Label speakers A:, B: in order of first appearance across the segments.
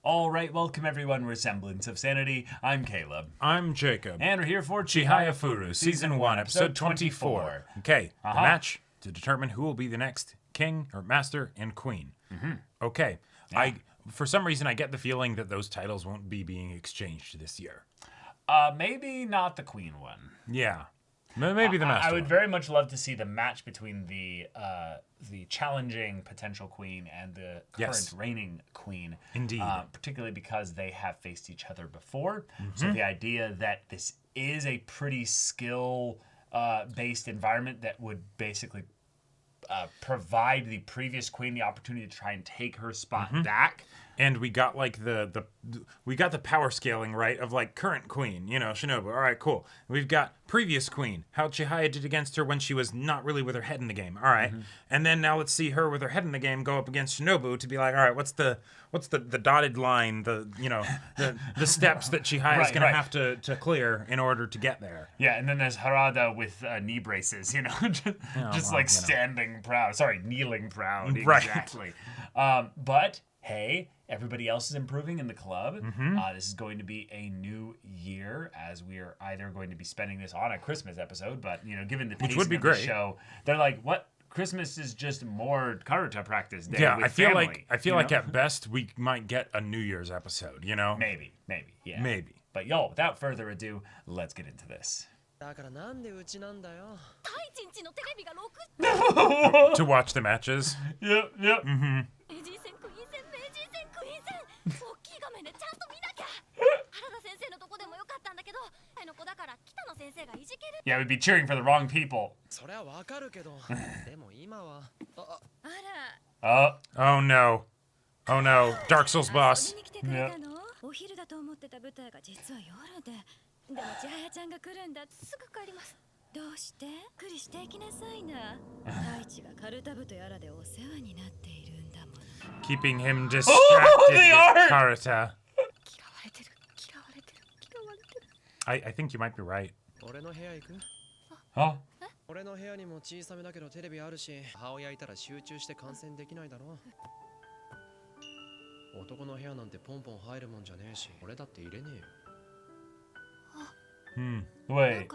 A: All right, welcome everyone. We're Semblance of Sanity. I'm Caleb.
B: I'm Jacob.
A: And we're here for
B: Chihayafuru, Season 1, Episode 24. Okay, the match to determine who will be the next king or master and queen. Okay, yeah. For some reason, I get the feeling that those titles won't be being exchanged this year.
A: Maybe not the queen one.
B: Yeah. Maybe the master
A: I would
B: one.
A: very much love to see the match between the challenging potential queen and the current reigning queen.
B: Indeed.
A: Particularly because they have faced each other before. So the idea that this is a pretty skill-based environment that would basically provide the previous queen the opportunity to try and take her spot back.
B: And we got like we got the power scaling right of like current queen, Shiobu. All right, cool. We've got previous queen, how Chihaya did against her when she was not really with her head in the game. All right, and then now let's see her with her head in the game go up against Shiobu to be like, all right, what's the dotted line, the steps that Chihaya is gonna have to clear in order to get there.
A: Yeah, and then there's Harada with knee braces, standing proud. Sorry, kneeling proud. Exactly. But hey, everybody else is improving in the club. This is going to be a new year, as we are either going to be spending this on a Christmas episode, but given the pacing of the show, they're like, what? Christmas is just more karate practice day.
B: Yeah,
A: with
B: I feel
A: family,
B: like at best we might get a New Year's episode.
A: Maybe, yeah,
B: maybe.
A: But without further ado, let's get into this.
B: To watch the matches.
A: Yep. Yeah, we'd be cheering for the wrong people.
B: Oh no. Dark Souls boss.
A: Yeah.
B: Keeping him distracted with karate. I think you might be right.
A: Huh?
C: 俺の部屋にも小さめだけどテレビあるし、母親いたら集中して観戦できないだろう。男の部屋なんてポンポン入るもんじゃねえし、俺だって入れねえよ。
A: Wait.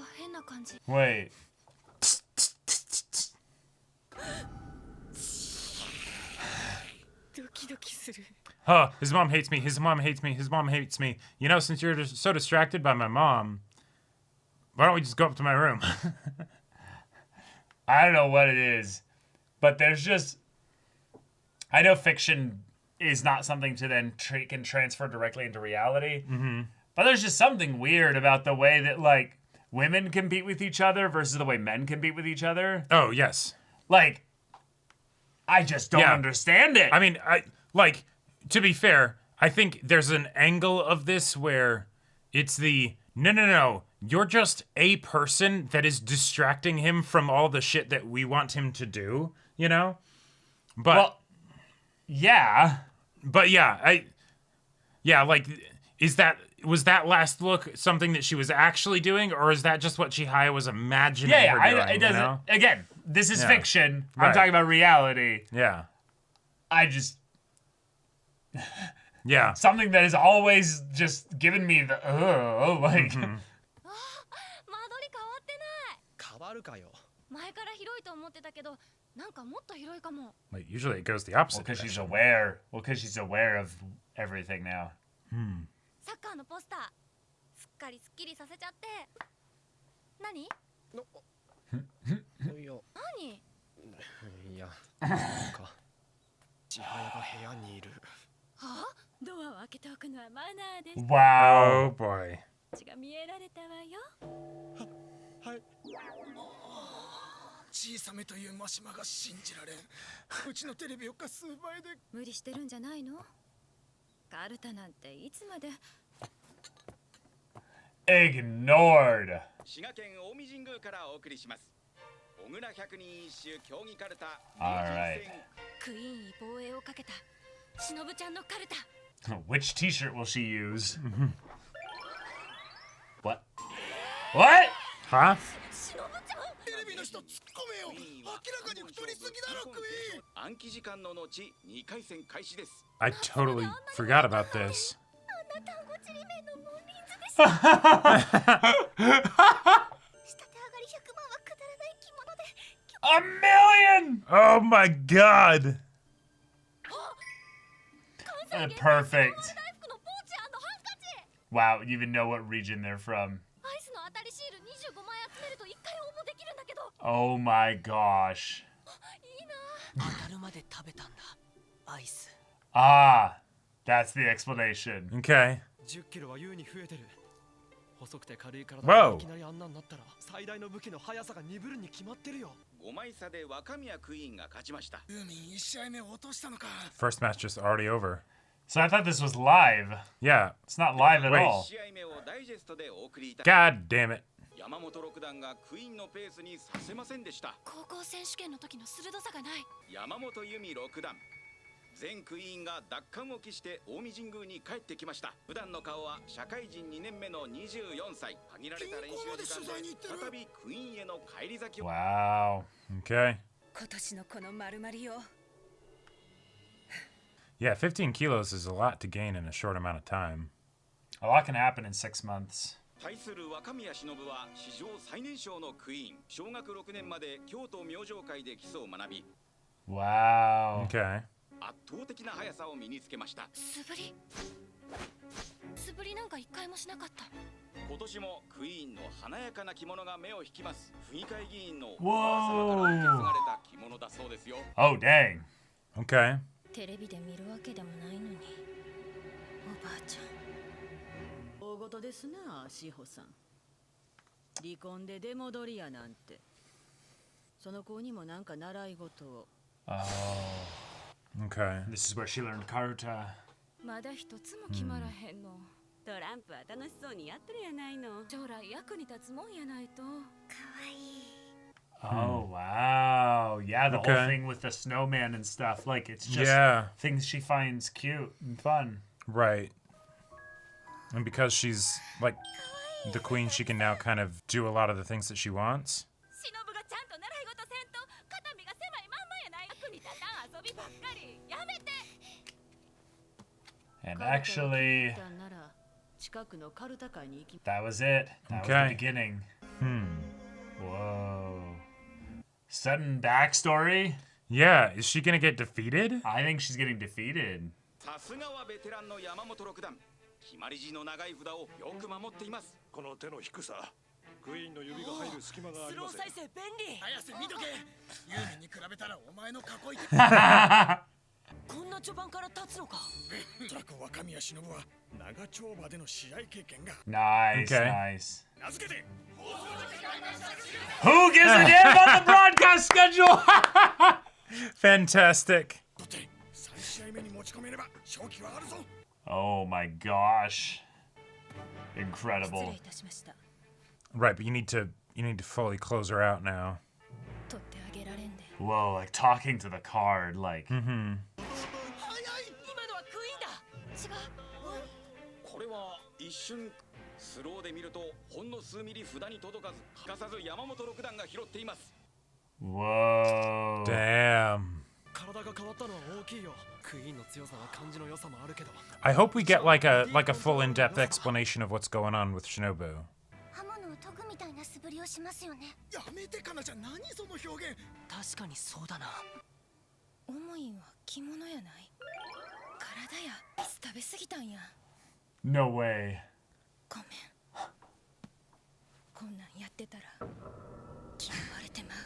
B: His mom hates me. His mom hates me. His mom hates me. Since you're so distracted by my mom, why don't we just go up to my room?
A: I don't know what it is, but there's just... I know fiction is not something to then can transfer directly into reality, but there's just something weird about the way that, like, women compete with each other versus the way men compete with each other.
B: Oh, yes.
A: Like, I just don't understand it.
B: I mean, to be fair, I think there's an angle of this where it's the, no, you're just a person that is distracting him from all the shit that we want him to do, But,
A: well, yeah.
B: But yeah, was that last look something that she was actually doing, or is that just what Chihaya was imagining her doing?
A: It doesn't, again, this is fiction. I'm talking about reality.
B: Yeah.
A: I just...
B: Yeah.
A: Something that has always just given me the like.
B: Wait, usually it goes the opposite.
A: Because she's aware. Because she's aware of everything now. Wow.
B: Oh boy.
A: Ignored. Alright. Which t-shirt will she use? What? What?
B: Huh?
D: 突っ込めよ。明らかに太りすぎだろクイーン。
C: 暗記時間の後2回戦開始です。
B: I totally forgot about this.
E: あんな単語ちりめんのモンリンズです下手上がり100万はくだらない着物で
A: A million!
B: Oh my god!
A: Perfect.
E: 大福のポーチ&ハンカチ
A: Wow, you even know what region they're from.
E: アイスの当たりシール25枚集めると1回応募できるんだけど
A: Oh my gosh.
E: いいな
F: 当たるまで食べたんだアイス
A: Ah, that's the explanation.
B: Okay.
C: 10キロは優に増えてる。細くて軽い体
B: Whoa.
C: がいきなりあんなになったら最大の武器の速さが鈍るに決まってるよ。5枚差で若宮クイーンが勝ちました。
D: ユーミン1試合目落としたのか。
B: First match just already over.
A: So I thought this was live.
B: Yeah.
A: It's not live at
B: Wait.
A: all.
C: 試合目をダイジェストでお送りいた。
B: God damn it.
C: 山本六段がクイーンのペースにさせませんでした。
E: 高校選手権の時の鋭さがない
C: 山本由美六段、前クイーンが奪還を期して近江神宮に帰ってきました。普段の顔は社会人2年目の24歳。限られた練習時間で再びクイーンへの返り咲きを。
A: Wow.
B: Okay.
E: 今年のこの丸まりよ
B: Yeah, 15 kilos is a lot to gain in a short amount of time.
A: A lot can happen in 6 months.
C: 対する若宮忍は史上最年少のクイーン。小学6年まで京都明星会で基礎を学び、
A: Wow.
B: Okay.
C: 圧倒的な速さを身につけました。
E: 素振りなんか1回もしなかった
C: 今年もクイーンの華やかな着物が目を引きます。府議会議員のお
A: Whoa.
C: ばあ様から受け継がれた着物だそうですよ。
A: Oh, dang.
B: Okay.
E: テレビで見るわけでもないのにおばあちゃん
F: 大事ですな志保さん離婚で出戻りやなんてその子にもなんか習い事を
A: Oh.
B: Okay.
A: This is where she learned Karuta.
E: まだ一つも決まらへんの
F: トランプは楽しそうにやってるやないの
E: 将来役に立つもんやないとかわいい
A: Oh, wow. Yeah, the whole
B: Okay.
A: thing with the snowman and stuff. Like, it's just
B: Yeah.
A: things she finds cute and fun.
B: Right. And because she's like the queen, she can now kind of do a lot of the things that she wants.
E: 忍がちゃんと習い事せんと肩身が狭いまんまやない役に立たん遊びばっかりやめて
A: And actually,
F: なら近くのカルタ会に行き
A: that was it. That was
B: Okay.
A: the beginning.
B: Hmm.
A: Whoa. Sudden backstory?
B: Yeah. Is she gonna get defeated?
A: I think she's getting defeated.
C: さすがはベテランの山本六段。決まり字の長い札をよく守っています。
D: この手の低さ。クイーンの指が入る隙間があ
F: スロー
D: りません。
F: 再生便利
D: 綾瀬見とけ。ユーミンに比べたらお前の囲い手。
F: こんな序盤から立つのか
D: おそらく若宮忍は長丁場での試合経験が
A: Nice,
B: Okay.
A: nice.
D: 名付けて。
A: Who gives a damn about the broadcast schedule?
B: Fantastic.
D: だって3試合目に持ち込めれば勝機はあるぞ。
A: Oh my gosh.
E: 失礼
A: Incredible.
E: いたしました
B: Right, but you need to fully close her out now.
E: 取ってあげられんで
A: Whoa, like talking to the card, like.
F: 今のはクイーンだ
E: 違う
C: これは一瞬スローで見るとほんの数ミリ札に届かず、欠かさず山本六段が拾っています。
A: Whoa.
B: Damn.
C: 体が変わったのは大きいよ。クイーンの強さは感じの良さもあるけど。
B: I hope we get like a full in-depth explanation of what's going on with Shinobu.
E: 刃物を研ぐみたいな素振りをしますよね
D: やめてかなちゃん、何その表現。
F: 確かにそうだな
E: 重いんは着物やない体や食べ過ぎたんや
A: No way.
E: ごめんこんなんやってたら嫌われてまう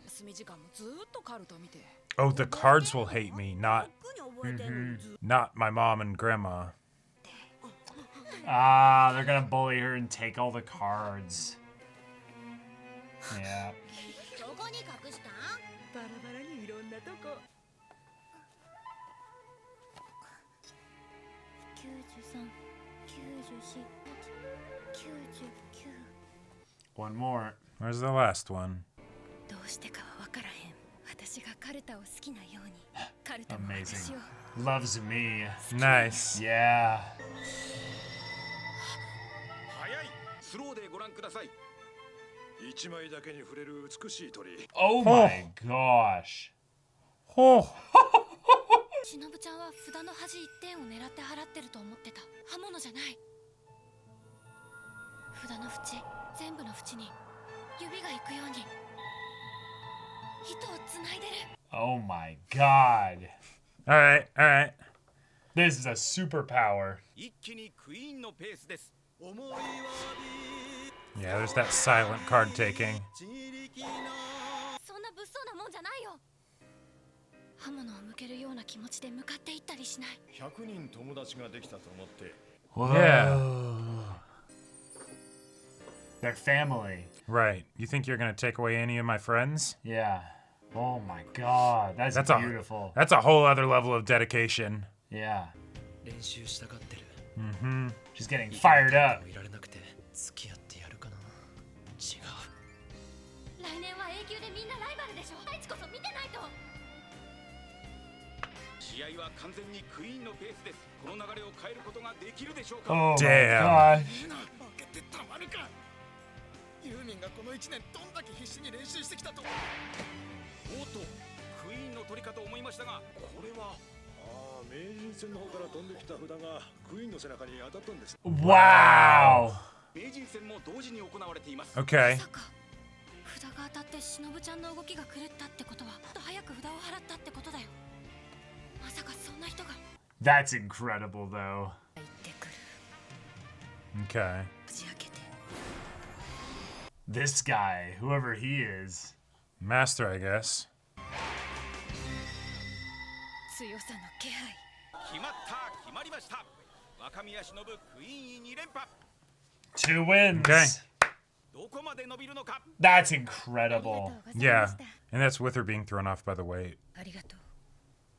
F: 休み時間もずーっとカルタ見て
B: Oh, the cards will hate me, not
F: 特に覚えてるのず
B: not my mom and grandma.
A: Ah, they're gonna bully her and take all the cards. Yeah.
E: どこに隠したん
F: バラバラにいろんなとこ
E: 93、94、99
A: One more.
B: Where's the last one?
E: どうしてかは分からへん私がカルタを好きなようにカルタも私を
A: Loves me.
B: Nice.
A: Yeah.
C: 早い。スローでご覧ください。
A: Oh my gosh.
B: ほう。
E: しのぶちゃんは札の端一点を狙って払ってると思ってた。刃物じゃない。札の縁、全部の縁に指が行くように糸をつないでる。
A: Oh my god.
B: All right, all right.
A: This is a superpower.
C: 一気にクイーンのペースです。
B: Yeah, there's that silent card taking.
E: そんな物騒なもんじゃないよ。刃物を向けるような気持ちで向かっていったりしない。
D: 100人友達ができたと思って
B: Yeah.
A: They're family.
B: Right. You think you're gonna take away any of my friends?
A: Yeah. Oh my god. That's beautiful.
B: That's a whole other level of dedication.
A: Yeah.
G: 練習したがってる。
B: Mm-hmm.
A: She's getting fired up.
G: いられなくて付き合ってやるかな。違う。
E: 来年は永久でみんなライバルでしょ。あいつこそ見てないと。
C: 試合は完全にクイーンのペースです。この流れを変えることができるでしょうか。
A: Oh my
B: Damn.
A: god.
D: 負けてたまるか。ユーミンがこの1年どんだけ必死に練習してきたと。
C: おっと、クイーンの取りかと思いましたが、これは
D: 名人戦の方から飛んできた札がクイーンの背中に当たったんです。
A: Wow.
C: 名人戦も同時に行われています。
B: Okay.
E: まさか札が当たってしのぶちゃんの動きが狂ったってことは、もっと早く札を払ったってことだよ。まさかそんな人が
A: That's incredible though.
E: 言ってくる。
B: Okay.
E: 打ち明けて。
A: This guy, whoever he is.
B: Master, I guess.
E: 強さの気配。
C: 決まった、決まりました。若宮忍クイーン2連覇。
A: 2 wins.
B: Okay.
C: どこまで伸びるのか。
A: That's
E: ありがと
A: incredible.
E: うございま
B: Yeah.
E: した。
B: And that's with her being thrown off by the weight.
E: ありがとう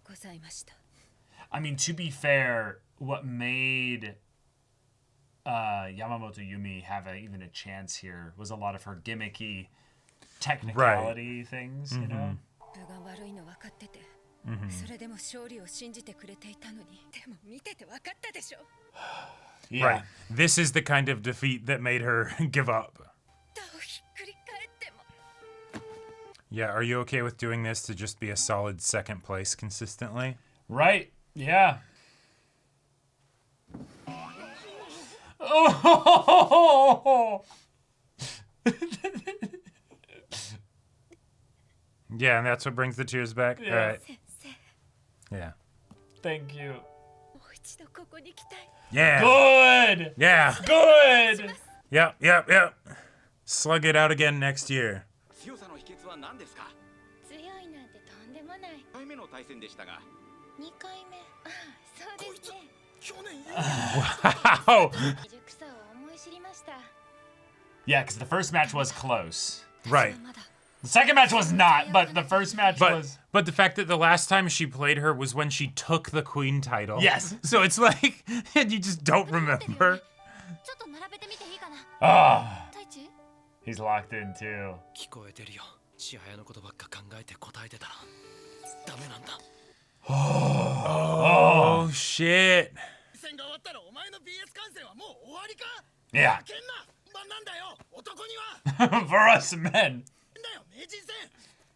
E: ございました。
A: I mean, to be fair, what made Yamamoto Yumi have even a chance here was a lot of her gimmicky technicality things, you know?
E: 分が悪いの分かってて、それでも勝利を信じてくれていたのに、でも見てて分かったでしょ。
A: Yeah.
B: Right. This is the kind of defeat that made her give up.
E: 他をひっくり返っても。
B: Yeah, are you okay with doing this to just be a solid second place consistently?
A: Right? Yeah. Oh!
B: Yeah, and that's what brings the tears back?
A: Yeah.
B: All right.
E: 先生、
B: Yeah.
A: Thank you.
E: もう一度ここに来たい。
B: Yeah.
A: Good!
B: Yeah.
A: Good!
B: Yep, yep, yep. Slug it out again next year.
C: 強さの秘訣は何ですか。
E: 強いなんてとんでもない。
C: 1回目の対戦でしたが、
E: 2回目。ああ、そうですね。
D: 去年
B: Wow.
E: 未熟さを思い知りました。
A: Yeah, because the first match was close.
B: Right.
E: まだ
A: The second match was not, but the first match was.
B: But the fact that the last time she played her was when she took the queen title.
A: Yes.
B: So it's like, and you just don't remember.
E: ちょっと並べてみていいかな。
A: Ah,
E: 太一、
A: he's locked in too.
G: 聞こえてるよ。千早のことばっか考えて答えてたらダメなんだ。
B: Oh, shit.
D: 戦が終わったらお前の BS 観戦はもう終わりか。
A: Yeah.
D: 負けんな。まなんだよ。男には。
A: For us men.
D: だよ名人戦。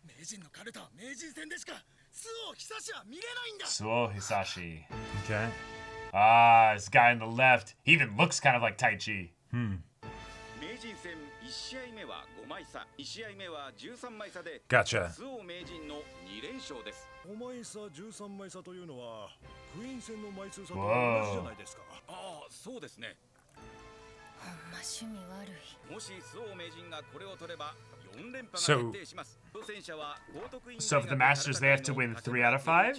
D: 名人のカルタは名人戦でしか周防久志は見れないんだ。
A: Suo Hisashi.
B: Okay.
A: Ah, this guy on the left. He even looks kind of like Tai Chi.
C: 名人戦1試合目は5枚差、2試合目は13枚差で、
B: Gotcha.
C: 周防名人の2連勝です。
D: 5枚差13枚差というのはクイーン戦の枚数差と同じじゃないですか。
C: ああ、そうですね。
E: ほんま趣味悪い。
C: もし周防名人がこれを取れば4連覇が
B: So-
C: 決定します。挑戦者は高徳院
A: So for the Masters, they have to win 3 out of 5?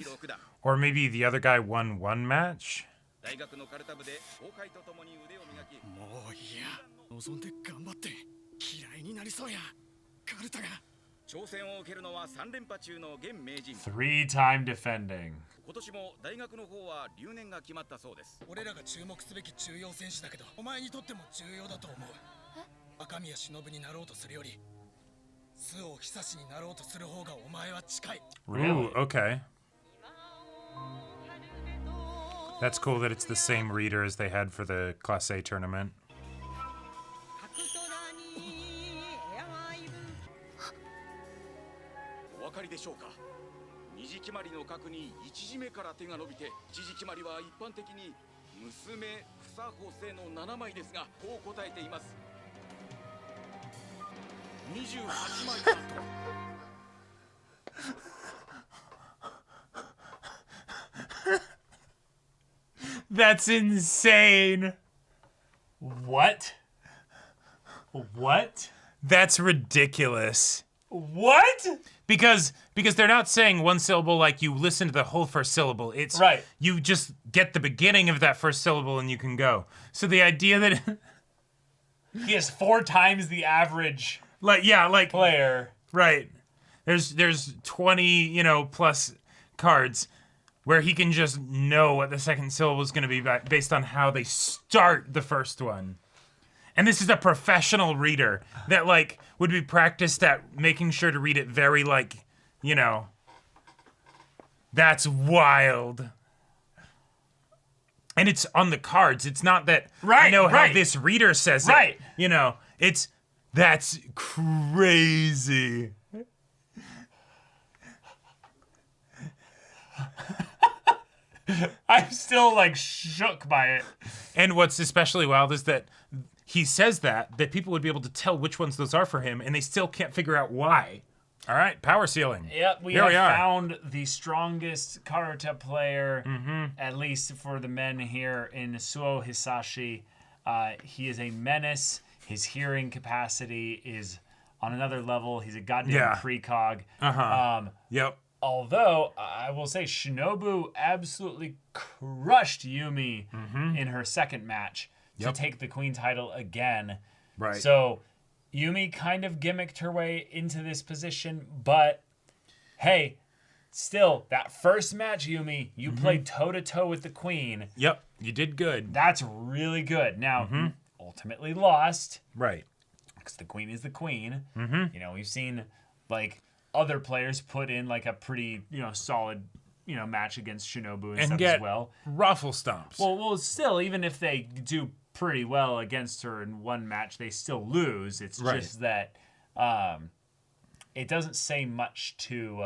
B: Or maybe the other guy won one match?
C: 大学のカルタ部で後輩と共に腕を磨き、
D: もういいや。望んで頑張って嫌いになりそうや。カルタが。
C: 挑戦を受けるのは3連覇中の現名人。
A: 3-time defending.
C: 今年も大学の方は留年が決まったそうです。
D: 俺らが注目すべき重要選手だけど、お前にとっても重要だと思う。赤宮忍になろうとするより、周防久志になろうとする方がお前は近い。
A: Really?
B: Ooh, okay. That's cool that it's the same reader as they had for the Class A tournament.
C: しょうか。二次決まりの角に1字目から手が伸びて、一次決まりは一般的に娘房補正の7枚ですが、こう答えています。28枚だと。
B: That's insane.
A: What? What?
B: That's ridiculous.
A: What?
B: Because they're not saying one syllable like you listen to the whole first syllable. It's
A: right.
B: You just get the beginning of that first syllable and you can go. So the idea that
A: he has 4 times the average player.
B: Right. There's 20, plus cards where he can just know what the second syllable is going to be based on how they start the first one. And this is a professional reader that, would be practiced at making sure to read it very, that's wild. And it's on the cards. It's not that I know how this reader says it. That's crazy.
A: I'm still shook by it.
B: And what's especially wild is that he says that people would be able to tell which ones those are for him, and they still can't figure out why. All right, power ceiling.
A: Yep, we have found the strongest karate player, at least for the men here, in Suo Hisashi. He is a menace. His hearing capacity is on another level. He's a goddamn precog.
B: Yep.
A: Although, I will say, Shinobu absolutely crushed Yumi in her second match to take the queen title again.
B: Right.
A: So, Yumi kind of gimmicked her way into this position, but hey, still, that first match, Yumi, you played toe-to-toe with the queen.
B: Yep, you did good.
A: That's really good. Now, you ultimately lost.
B: Right.
A: Because the queen is the queen. We've seen, other players put in a pretty, solid, match against Shinobu and stuff
B: get
A: as well.
B: Ruffle stomps.
A: Well, still, even if they do pretty well against her in one match, they still lose. It's just that it doesn't say much to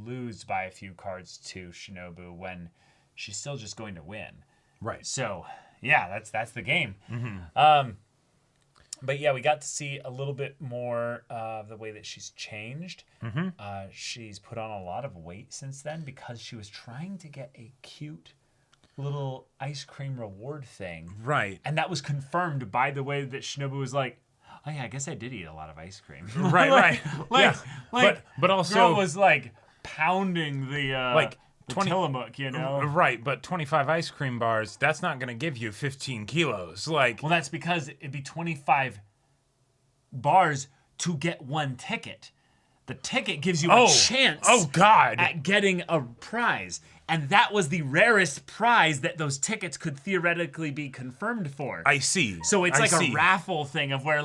A: lose by a few cards to Shinobu when she's still just going to win.
B: Right.
A: So, yeah, that's the game. But yeah, we got to see a little bit more of the way that she's changed. She's put on a lot of weight since then because she was trying to get a cute little ice cream reward thing.
B: Right.
A: And that was confirmed by the way that Shinobu was like, oh yeah, I guess I did eat a lot of ice cream.
B: Right. But also
A: girl was pounding the
B: 20
A: Tillamook,
B: Right, but 25 ice cream bars, that's not going to give you 15 kilos.
A: Well, that's because it'd be 25 bars to get one ticket. The ticket gives you a chance at getting a prize. And that was the rarest prize that those tickets could theoretically be confirmed for.
B: I see.
A: So it's a raffle thing of where,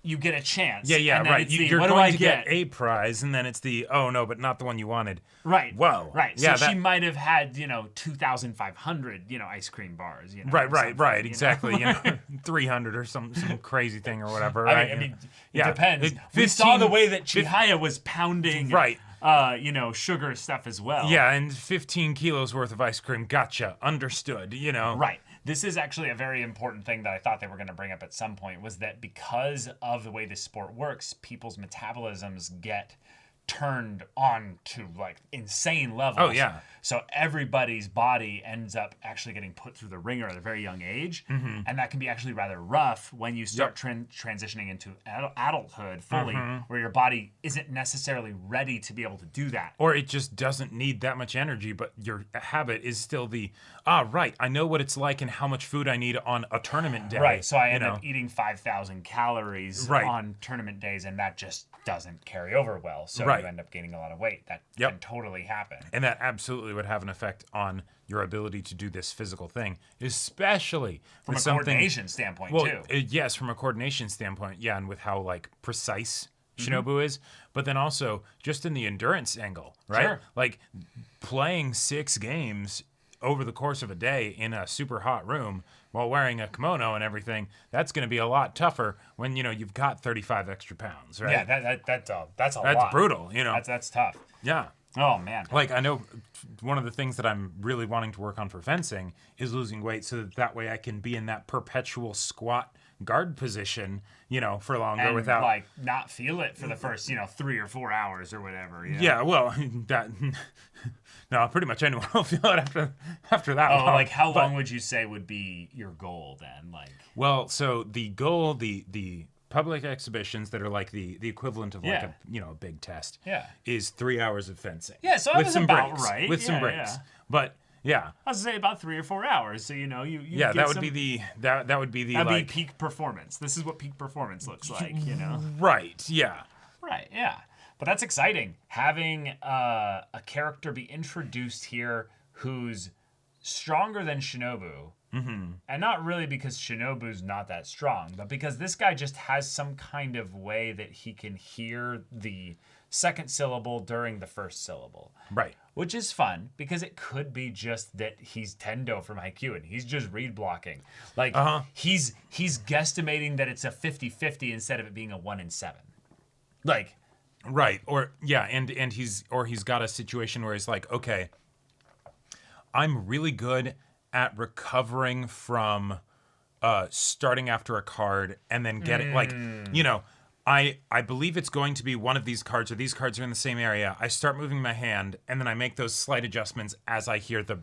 A: you get a chance.
B: Yeah,
A: and then
B: right.
A: It's the,
B: You're
A: what
B: going
A: do I
B: to
A: get
B: a prize, and then it's the, oh no, but not the one you wanted.
A: Right.
B: Whoa.
A: Right.
B: Yeah,
A: so she might have had, 2,500, ice cream bars.
B: Right. Exactly. 300 or some crazy thing or whatever. Right?
A: I mean, it depends. We saw the way that Chihaya was pounding, sugar stuff as well.
B: Yeah, and 15 kilos worth of ice cream. Gotcha. Understood.
A: Right. This is actually a very important thing that I thought they were going to bring up at some point, was that because of the way this sport works, people's metabolisms get turned on to insane levels.
B: Oh, yeah.
A: So everybody's body ends up actually getting put through the ringer at a very young age. And that can be actually rather rough when you start transitioning into adulthood fully, where your body isn't necessarily ready to be able to do that.
B: Or it just doesn't need that much energy, but your habit is still I know what it's like and how much food I need on a tournament day.
A: Right, so I end up eating 5,000 calories on tournament days, and that just doesn't carry over well. So you end up gaining a lot of weight. That can totally happen.
B: And that absolutely would have an effect on your ability to do this physical thing, especially
A: from a coordination standpoint, too.
B: Yes, from a coordination standpoint, and with how precise Shinobu is, but then also just in the endurance angle, right?
A: Sure.
B: Playing 6 games over the course of a day in a super hot room while wearing a kimono and everything, that's going to be a lot tougher when, you've got 35 extra pounds, right?
A: Yeah, that's a
B: That's
A: lot.
B: brutal,
A: That's tough.
B: Yeah.
A: Oh, man.
B: Like, I know one of the things that I'm really wanting to work on for fencing is losing weight so that way I can be in that perpetual squat guard position, for longer
A: And,
B: without...
A: like, not feel it for the first, 3 or 4 hours or whatever.
B: Yeah, well, that... No, pretty much anyone will feel it after that long.
A: Like, how long would you say would be your goal then? Like,
B: well, so the goal, the public exhibitions that are like the equivalent of like a big test is 3 hours of fencing.
A: Yeah, so that was about
B: breaks,
A: right.
B: With some breaks.
A: Yeah.
B: But yeah.
A: I was say about 3 or 4 hours. So you
B: that would be the that'd be
A: peak performance. This is what peak performance looks like,
B: Right, yeah.
A: Right, yeah. But that's exciting. Having a character be introduced here who's stronger than Shinobu. Mm-hmm. And not really because Shinobu's not that strong, but because this guy just has some kind of way that he can hear the second syllable during the first syllable.
B: Right.
A: Which is fun because it could be just that he's Tendo from Haikyuu and he's just read blocking. Like he's guesstimating that it's a 50-50 instead of it being a 1 in 7. Like,
B: right. Or yeah, and he's got a situation where he's like, okay, I'm really good at recovering from starting after a card and then getting I believe it's going to be one of these cards or these cards are in the same area. I start moving my hand and then I make those slight adjustments as I hear the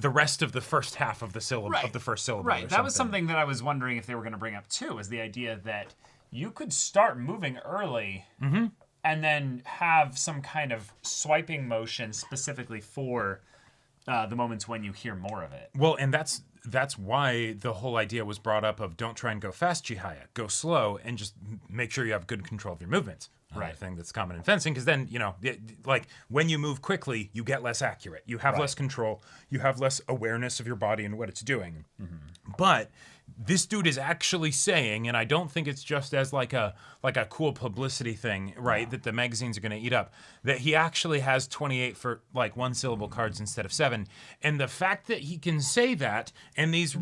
B: rest of the first half of the syllable of the first syllable.
A: Right. That was something that I was wondering if they were going to bring up too, is the idea that you could start moving early and then have some kind of swiping motion specifically for the moments when you hear more of it.
B: Well, and that's why the whole idea was brought up of don't try and go fast, Chihaya. Go slow and just make sure you have good control of your movements. Right. Thing that's common in fencing, because then, like when you move quickly, you get less accurate. You have less control. You have less awareness of your body and what it's doing. Mm-hmm. But this dude is actually saying, and I don't think it's just as like a cool publicity thing, right? That the magazines are going to eat up. That he actually has 28 for like 1 syllable cards instead of 7, and the fact that he can say that, and these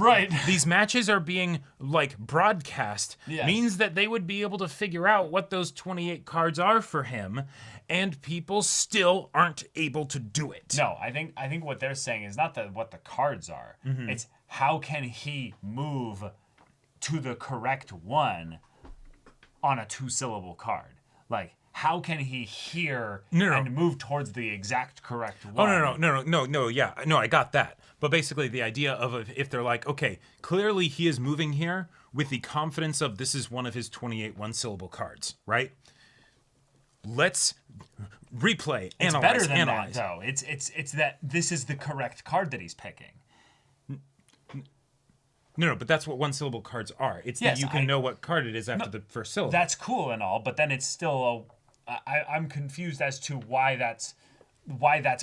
B: matches are being like broadcast means that they would be able to figure out what those 28 cards are for him, and people still aren't able to do it.
A: No, I think what they're saying is not what the cards are. Mm-hmm. It's how can he move to the correct one on a 2-syllable card? Like, how can he hear and move towards the exact correct one?
B: No, I got that. But basically the idea of if they're like, okay, clearly he is moving here with the confidence of this is one of his 28 1-syllable cards, right? Let's replay,
A: it's
B: analyze,
A: better than that, though. It's that this is the correct card that he's picking.
B: No, but that's what 1-syllable cards are. It's that you can know what card it is after the first syllable.
A: That's cool and all, but then it's still I'm confused as to why that's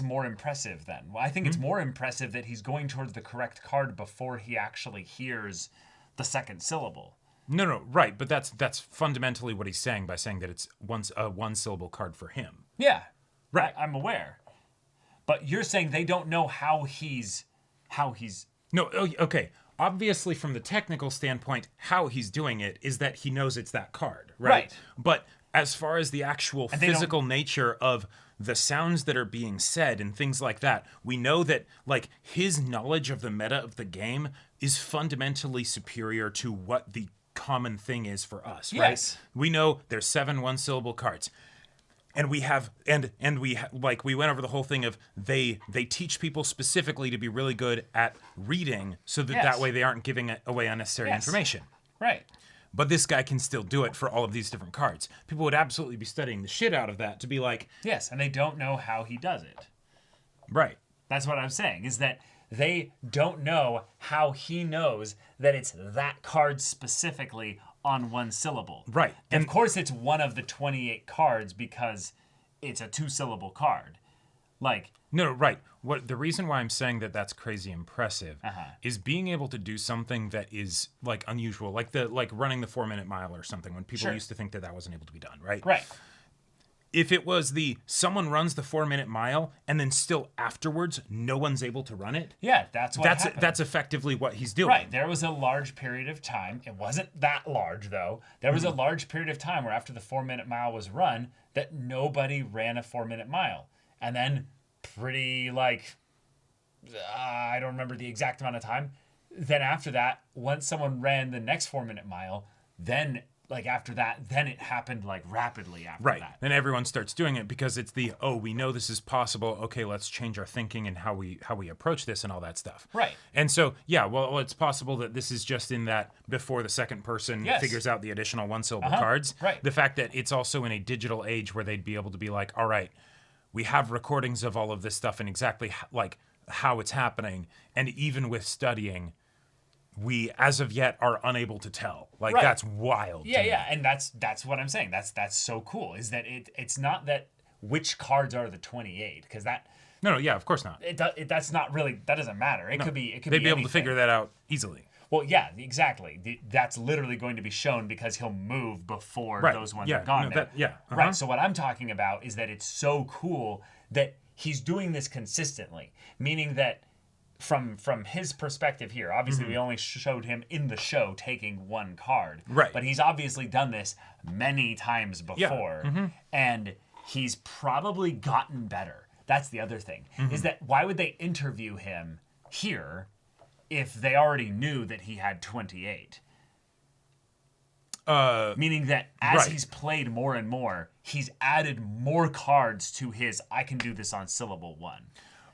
A: more impressive then. I think it's more impressive that he's going towards the correct card before he actually hears the second syllable.
B: No, right, but that's fundamentally what he's saying by saying that it's a 1-syllable card for him.
A: Yeah, right. I'm aware, but you're saying they don't know how he's.
B: No, okay. Obviously, from the technical standpoint, how he's doing it is that he knows it's that card, right? But as far as the actual physical nature of the sounds that are being said and things like that, we know that like his knowledge of the meta of the game is fundamentally superior to what the common thing is for us, right?
A: Yes.
B: We know there's 7 1-syllable cards. And we have, we went over the whole thing of they teach people specifically to be really good at reading so that that way they aren't giving away unnecessary information.
A: Right.
B: But this guy can still do it for all of these different cards. People would absolutely be studying the shit out of that to be like...
A: Yes, and they don't know how he does it.
B: Right.
A: That's what I'm saying, is that they don't know how he knows that it's that card specifically on 1 syllable.
B: Right.
A: And of course it's one of the 28 cards because it's a 2-syllable card. Like...
B: No, right. The reason why I'm saying that that's crazy impressive is being able to do something that is like unusual, like running the 4-minute mile or something when people used to think that wasn't able to be done, right?
A: Right.
B: if it was someone runs the 4-minute mile and then still afterwards no one's able to run it.
A: Yeah, that's what happened.
B: That's effectively what he's doing.
A: Right. There was a large period of time. It wasn't that large though. There was a large period of time where after the 4-minute mile was run, that nobody ran a 4-minute mile, and then pretty like I don't remember the exact amount of time. Then after that, once someone ran the next 4-minute mile, then like after that, then it happened like rapidly after that.
B: Then everyone starts doing it because it's we know this is possible. Okay, let's change our thinking and how we approach this and all that stuff.
A: Right.
B: And so, yeah, well, it's possible that this is just in that before the second person figures out the additional 1-syllable cards.
A: Right.
B: The fact that it's also in a digital age where they'd be able to be like, all right, we have recordings of all of this stuff and exactly like how it's happening. And even with studying, we as of yet are unable to tell. Like that's wild.
A: Yeah, and that's what I'm saying. That's so cool. Is that it's not that which cards are the 28 because that
B: no, yeah, of course not.
A: That's not really that doesn't matter. It could be.
B: They'd be able to figure that out easily.
A: Well, yeah, exactly. That's literally going to be shown because he'll move before those ones are gone. Right. So what I'm talking about is that it's so cool that he's doing this consistently, meaning that. From his perspective here, obviously we only showed him in the show taking one card.
B: Right.
A: But he's obviously done this many times before. And he's probably gotten better. That's the other thing. Is that why would they interview him here if they already knew that he had 28? Meaning that as he's played more and more, he's added more cards to his I can do this on syllable 1.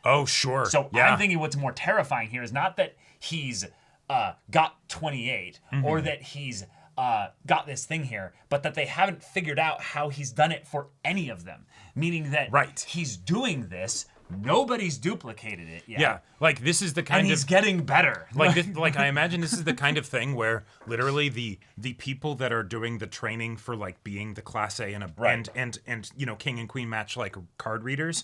B: Oh, sure.
A: So I'm thinking what's more terrifying here is not that he's got 28 or that he's got this thing here, but that they haven't figured out how he's done it for any of them. Meaning that he's doing this, nobody's duplicated it yet.
B: Yeah, like this is the kind
A: and he's getting better.
B: Like I imagine this is the kind of thing where literally the people that are doing the training for like being the Class A and and you know King and Queen match like card readers,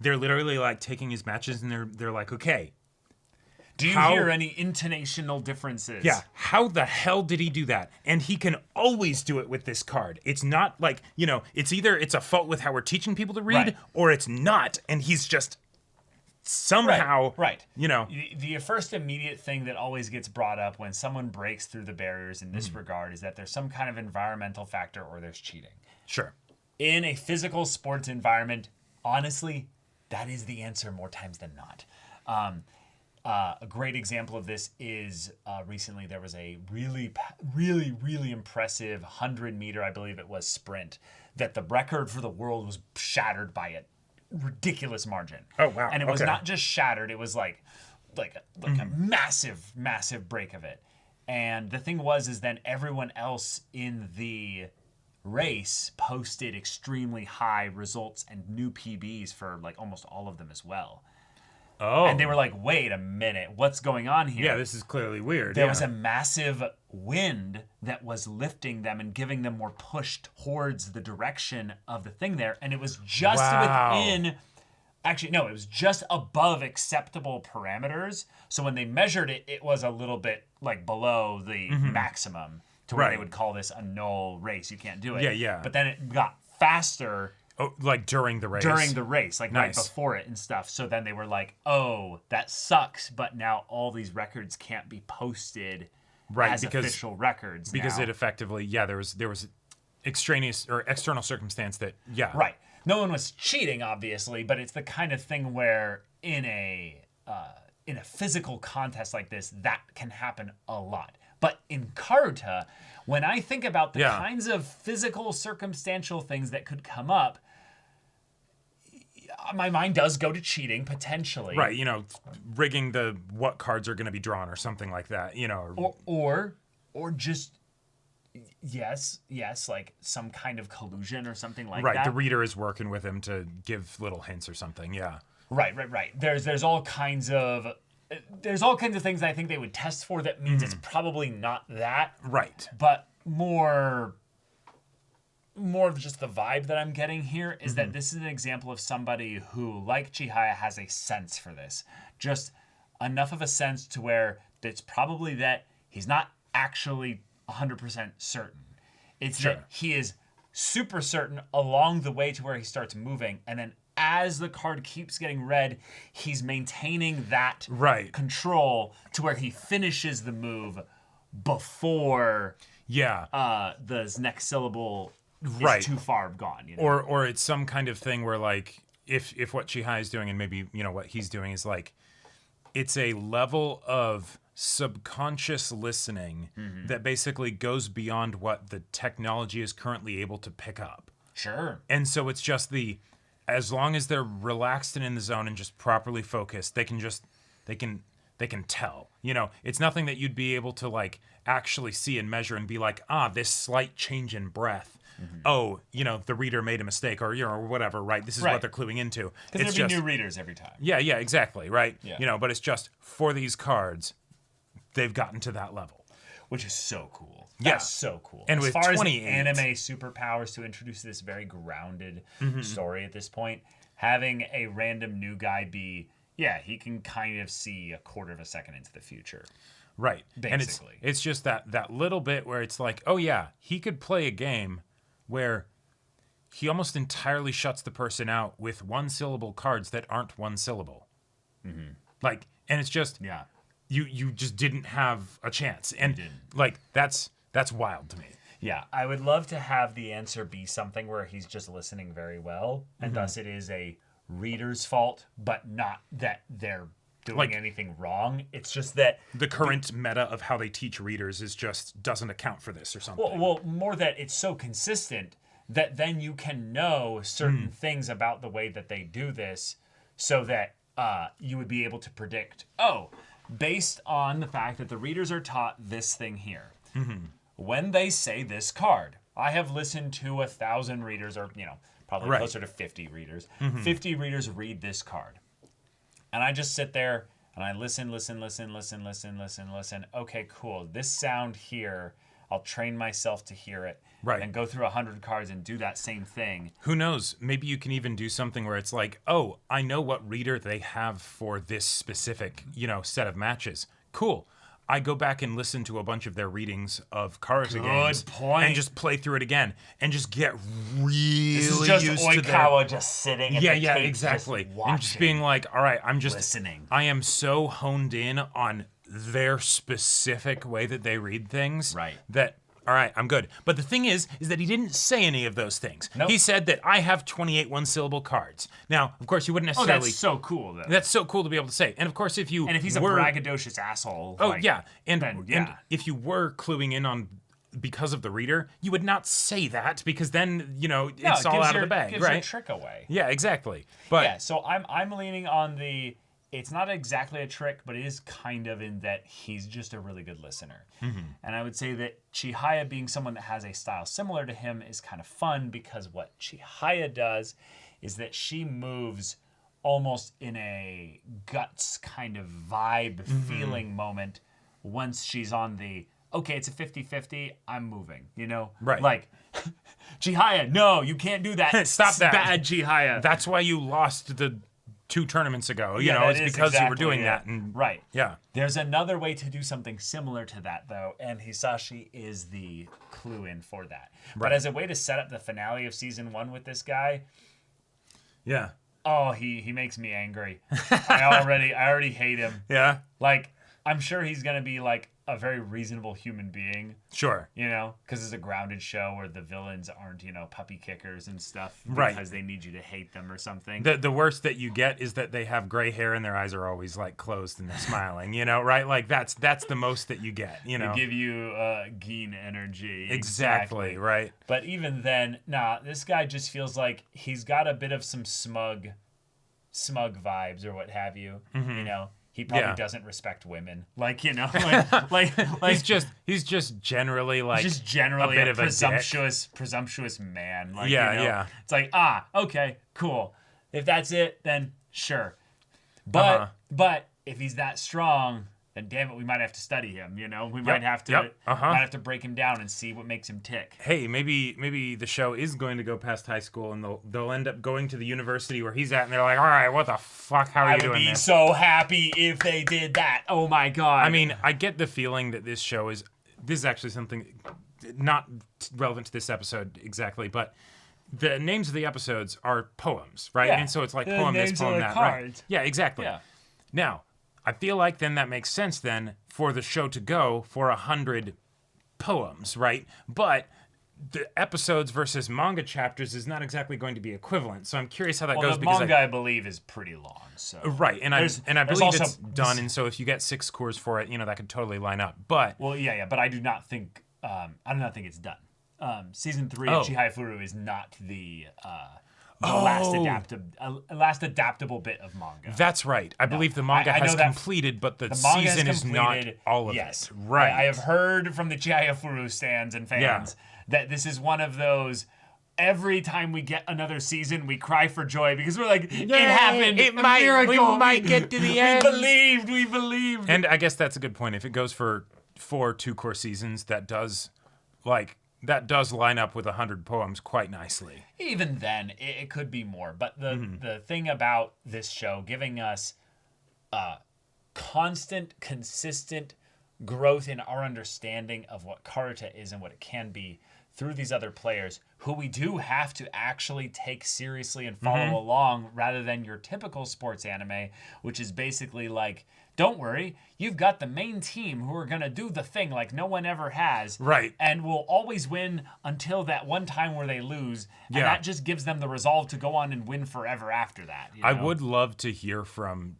B: they're literally like taking his matches and they're like, okay,
A: do you hear any intonational differences?
B: Yeah, how the hell did he do that? And he can always do it with this card. It's not like, you know, it's either it's a fault with how we're teaching people to read or it's not, and he's just somehow, you know.
A: The first immediate thing that always gets brought up when someone breaks through the barriers in this regard is that there's some kind of environmental factor or there's cheating.
B: Sure.
A: In a physical sports environment, honestly, that is the answer more times than not. A great example of this is recently there was a really impressive 100-meter, I believe it was, sprint that the record for the world was shattered by a ridiculous margin.
B: Oh, wow.
A: And it was not just shattered, it was like a massive break of it. And the thing is then everyone else in the race posted extremely high results and new PBs for like almost all of them as well.
B: Oh.
A: And they were like, wait a minute, what's going on here?
B: Yeah, this is clearly weird.
A: There was a massive wind that was lifting them and giving them more push towards the direction of the thing there. And it was just within, actually, no, it was just above acceptable parameters. So when they measured it, it was a little bit like below the maximum to where they would call this a null race. You can't do it.
B: Yeah.
A: But then it got faster.
B: Oh, like during the race?
A: During the race, like right before it and stuff. So then they were like, oh, that sucks, but now all these records can't be posted as official records
B: because
A: now.
B: It effectively, there was extraneous or external circumstance that,
A: Right. No one was cheating, obviously, but it's the kind of thing where in a physical contest like this, that can happen a lot. But in Karuta, when I think about the kinds of physical, circumstantial things that could come up, my mind does go to cheating, potentially.
B: Right, you know, rigging what cards are going to be drawn or something like that, you know.
A: Or just, yes, like some kind of collusion or something like that.
B: Right, the reader is working with him to give little hints or something, yeah.
A: Right. There's all kinds of... There's all kinds of things that I think they would test for that means it's probably not that.
B: Right.
A: But more of just the vibe that I'm getting here is that this is an example of somebody who, like Chihaya, has a sense for this. Just enough of a sense to where it's probably that he's not actually 100% certain. It's that he is super certain along the way to where he starts moving, and then as the card keeps getting read, he's maintaining that control to where he finishes the move before the next syllable is too far gone. You know?
B: Or it's some kind of thing where, like, if what Chihaya is doing, and maybe, you know, what he's doing is, like, it's a level of subconscious listening that basically goes beyond what the technology is currently able to pick up.
A: Sure.
B: And so it's just as long as they're relaxed and in the zone and just properly focused, they can tell. You know, it's nothing that you'd be able to, like, actually see and measure and be like, this slight change in breath. Oh, you know, the reader made a mistake, or, you know, or whatever, right? This is what they're cluing into.
A: Because there'll be new readers every time.
B: Yeah, exactly, right?
A: Yeah.
B: You know, but it's just for these cards, they've gotten to that level.
A: Which is so cool.
B: Yeah.
A: That's so cool.
B: And
A: as
B: with
A: far
B: 28
A: as anime superpowers to introduce this very grounded story at this point, having a random new guy be, he can kind of see a quarter of a second into the future.
B: Right.
A: Basically.
B: And it's just that little bit where it's like, oh yeah, he could play a game where he almost entirely shuts the person out with one-syllable cards that aren't one syllable. Like, and it's just, you just didn't have a chance. And, like, that's wild to me.
A: Yeah, I would love to have the answer be something where he's just listening very well, and thus it is a reader's fault, but not that they're doing anything wrong. It's just that
B: the current meta of how they teach readers doesn't account for this or something.
A: Well, more that it's so consistent that then you can know certain things about the way that they do this, so that you would be able to predict, based on the fact that the readers are taught this thing here. When they say this card, I have listened to 1,000 readers, or, you know, probably closer to 50 readers. 50 readers read this card. And I just sit there and I listen. Okay, cool. This sound here, I'll train myself to hear it.
B: Right.
A: And go through 100 cards and do that same thing.
B: Who knows? Maybe you can even do something where it's like, oh, I know what reader they have for this specific, you know, set of matches. Cool. I go back and listen to a bunch of their readings of Karate games.
A: Good point.
B: And just play through it again and just get really
A: This is just
B: used
A: Oikawa
B: to their...
A: just sitting at the tape,
B: exactly.
A: just
B: And just being like, all right, I'm just
A: listening.
B: I am so honed in on their specific way that they read things.
A: Right.
B: That all right, I'm good. But the thing is that he didn't say any of those things.
A: Nope.
B: He said that I have 28 one-syllable cards. Now, of course, you wouldn't necessarily...
A: that's so cool, though.
B: That's so cool to be able to say. And of course, if you
A: And if he's a braggadocious asshole...
B: And if you were cluing in on because of the reader, you would not say that, because then, you know, it's all out of the bag,
A: gives
B: right?
A: your trick away.
B: Yeah, exactly. But
A: Yeah, so I'm leaning on the... It's not exactly a trick, but it is kind of in that he's just a really good listener. And I would say that Chihaya, being someone that has a style similar to him, is kind of fun, because what Chihaya does is that she moves almost in a guts kind of vibe feeling moment once she's on the, okay, it's a 50-50, I'm moving, you know?
B: Right.
A: Like, Chihaya, no, you can't do that.
B: Stop that.
A: Bad Chihaya.
B: that's why you lost the 2 tournaments ago. You know, it's because you were doing that. And,
A: right.
B: Yeah.
A: There's another way to do something similar to that, though, and Hisashi is the clue in for that. But as a way to set up the finale of season 1 with this guy,
B: Yeah.
A: he makes me angry. I already hate him.
B: Yeah.
A: Like, I'm sure he's gonna be like a very reasonable human being,
B: Sure.
A: you know, because it's a grounded show where the villains aren't, you know, puppy kickers and stuff,
B: Right.
A: because they need you to hate them or something.
B: The worst that you get is that they have gray hair and their eyes are always like closed and they're smiling, you know, right? Like that's the most that you get, you know.
A: They give you Geen energy.
B: Exactly, right?
A: But even then, this guy just feels like he's got a bit of some smug vibes or what have you. You know, he probably doesn't respect women. Like, you know, like
B: he's just generally like
A: a bit of presumptuous man. Like, you know, it's like, okay, cool. If that's it, then sure. But if he's that strong, then damn it, we might have to study him. You know, we might have to break him down and see what makes him tick.
B: Hey, maybe the show is going to go past high school and they'll end up going to the university where he's at, and they're like, all right, what the fuck? How are you doing this?
A: I would be so happy if they did that. Oh my god.
B: I mean, I get the feeling that this is actually something not relevant to this episode exactly, but the names of the episodes are poems, right?
A: Yeah.
B: And so it's like
A: The
B: poem this,
A: names of
B: poem
A: the
B: that, right?
A: cards.
B: Yeah, exactly.
A: Yeah.
B: Now, I feel like then that makes sense then for the show to go for 100 poems, right? But the episodes versus manga chapters is not exactly going to be equivalent. So I'm curious how that goes.
A: The
B: Because
A: manga, I believe, is pretty long. So
B: right, and I
A: there's
B: believe
A: also,
B: it's done, and so if you get 6 cores for it, that could totally line up. But
A: well, yeah, but I do not think it's done. Season 3 of Chihayafuru is not the last adaptable bit of manga.
B: That's right. I believe the manga has completed, but the season is not all of it. Right.
A: I have heard from the Chihayafuru stands and fans that this is one of those. Every time we get another season, we cry for joy because we're like, it happened. We might get to the end. We believed.
B: And I guess that's a good point. If it goes for 4 2-core seasons, that does line up with 100 poems quite nicely.
A: Even then, it could be more. But the thing about this show giving us constant, consistent growth in our understanding of what Karuta is and what it can be through these other players who we do have to actually take seriously and follow along rather than your typical sports anime, which is basically like, don't worry, you've got the main team who are going to do the thing like no one ever has.
B: Right.
A: And will always win until that one time where they lose. And that just gives them the resolve to go on and win forever after that.
B: I would love to hear from,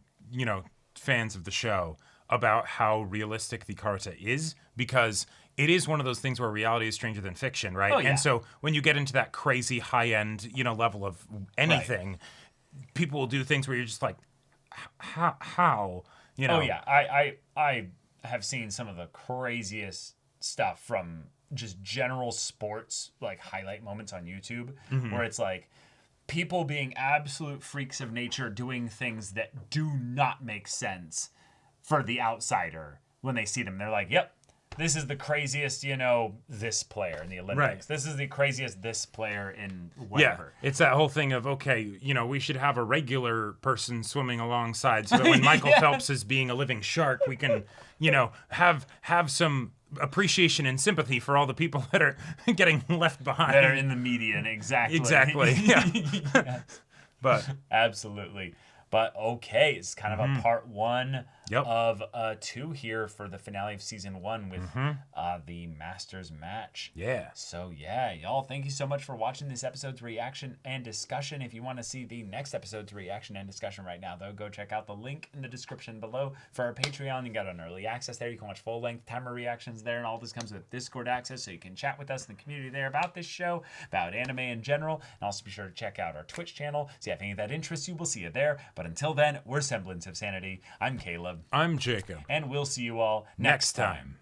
B: fans of the show about how realistic the Karuta is, because it is one of those things where reality is stranger than fiction, right?
A: Oh, yeah.
B: And so when you get into that crazy high-end, level of anything, people will do things where you're just like, how?
A: Oh yeah, I have seen some of the craziest stuff from just general sports like highlight moments on YouTube where it's like people being absolute freaks of nature doing things that do not make sense for the outsider when they see them. They're like, yep, this is the craziest, this player in the Olympics.
B: Right.
A: This is the craziest this player in whatever.
B: Yeah, it's that whole thing of, okay, we should have a regular person swimming alongside so that when Michael Phelps is being a living shark, we can, have some appreciation and sympathy for all the people that are getting left behind.
A: That are in the median, exactly.
B: Exactly, yeah. But
A: absolutely. But okay, it's kind of a part 1 of 2 here for the finale of season 1 with the Masters match.
B: Yeah.
A: So yeah, y'all, thank you so much for watching this episode's reaction and discussion. If you want to see the next episode's reaction and discussion right now, though, go check out the link in the description below for our Patreon. You got an early access there. You can watch full-length timer reactions there, and all this comes with Discord access, so you can chat with us in the community there about this show, about anime in general, and also be sure to check out our Twitch channel. So if any of that interests you, we'll see you there. But until then, we're Semblance of Sanity. I'm Caleb.
B: I'm Jacob.
A: And we'll see you all next time.